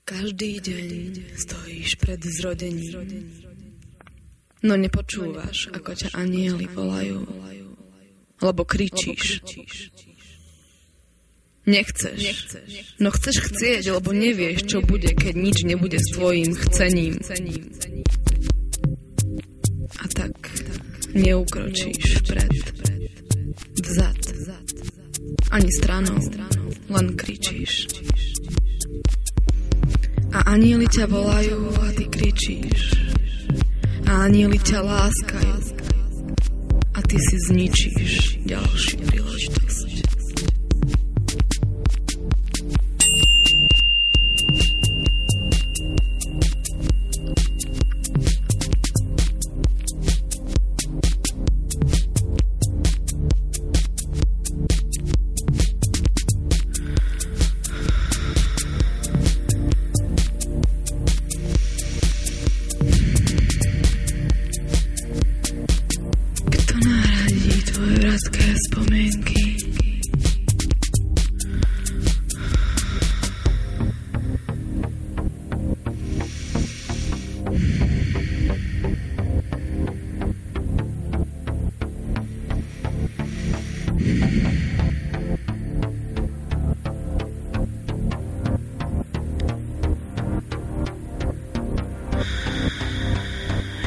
Každý deň stojíš pred zrodením, no nepočúvaš, ako ťa anjeli volajú, lebo kričíš. Nechceš, no chceš chcieť, lebo nevieš, čo bude, keď nič nebude s tvojím chcením. A tak neukročíš vpred, vzad, ani stranou, len kričíš. A anjeli ťa volajú a ty kričíš. A anjeli ťa láskajú a ty si zničíš ďalšiu príležitosť. Spomienky.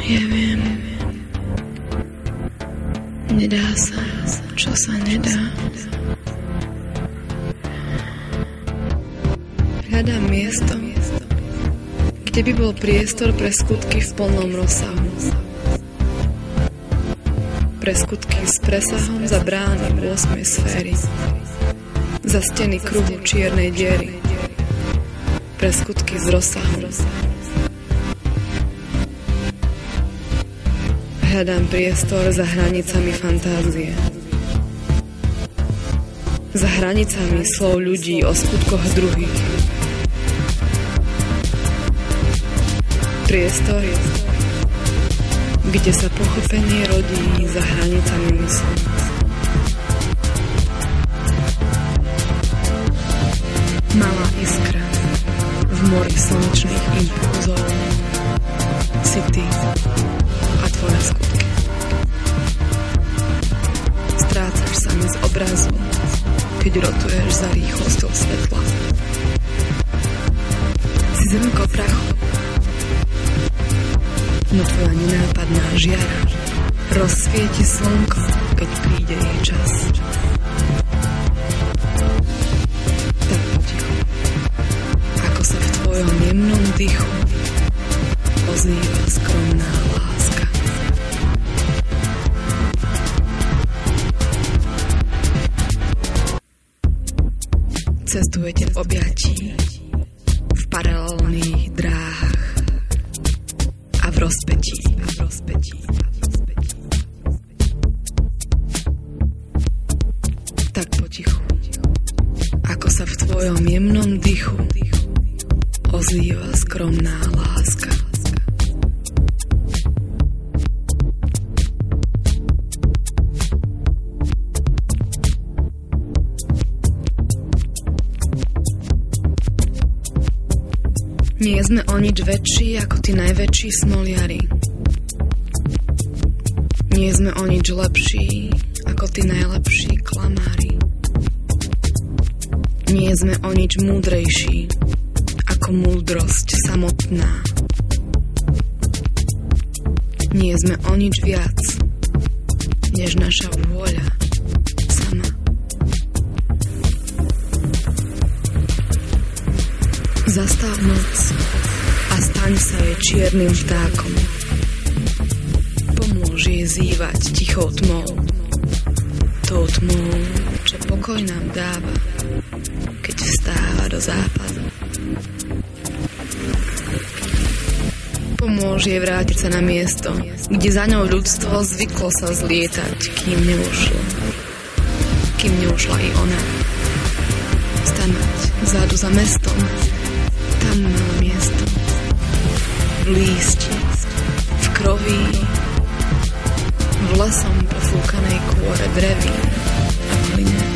Ja viem, nedá sa, čo sa nedá. Hľadám miesto, kde by bol priestor pre skutky v plnom rozsahu. Pre skutky s presahom za brány 8. sféry. Za steny kruhu čiernej diery. Pre skutky s rozsahom. Hľadám priestor za hranicami fantázie. Za hranicami slov ľudí o skutkoch druhých. Priestor, kde sa pochopenie rodí za hranicami mysle. Malá iskra v mori slnečných impulzov si ty a tvoje skutky. Strácaš sa mi z obrazu, keď rotuješ za rýchlosťou svetla. Si zrnko prachu, no tvoja nenápadná žiara rozsvieti slnko, keď príde jej čas. Tak potichu, ako sa v tvojom jemnom dychu ozýva skromná láska. Cestujete v objatí, v paralelných dráhach a v rozpetí. Tak potichu, ako sa v tvojom jemnom dychu ozýva skromná láska. Nie sme o nič väčší ako tí najväčší smoliari. Nie sme o nič lepší ako tí najlepší klamári. Nie sme o nič múdrejší ako múdrosť samotná. Nie sme o nič viac než naša vôľa sama. Zastav noc a staň sa jej čiernym vtákom. Pomôž jej zývať tichou tmou. Tou tmou, čo pokoj nám dáva, keď vstáva do západu. Pomôž jej vrátiť sa na miesto, kde za ňou ľudstvo zvyklo sa zlietať, kým neušla i ona. Stanúť vzadu za mestom, tam malo miesto. V lísti, v kroví, v lesom profúkanej kôre drevín a plyne.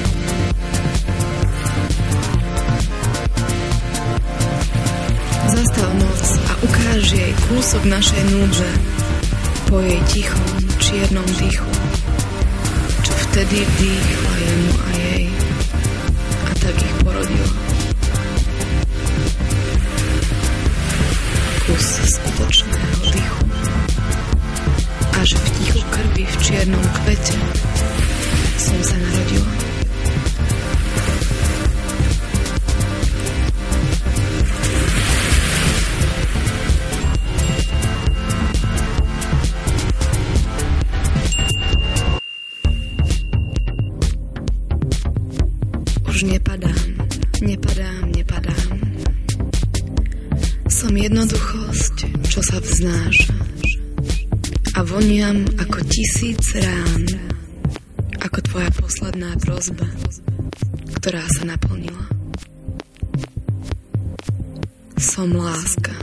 dáš jej kúsok našej núdze po jej tichom, čiernom dýchu, čo vtedy vdýchla jemu a jej a tak ich porodila. Kus skutočného dýchu a že v tichu krvi v čiernom kvete som sa narodila. Už nepadám. Som jednoduchosť, čo sa vznáša a voniam ako 1000 rán, ako tvoja posledná prosba, ktorá sa naplnila. Som láska.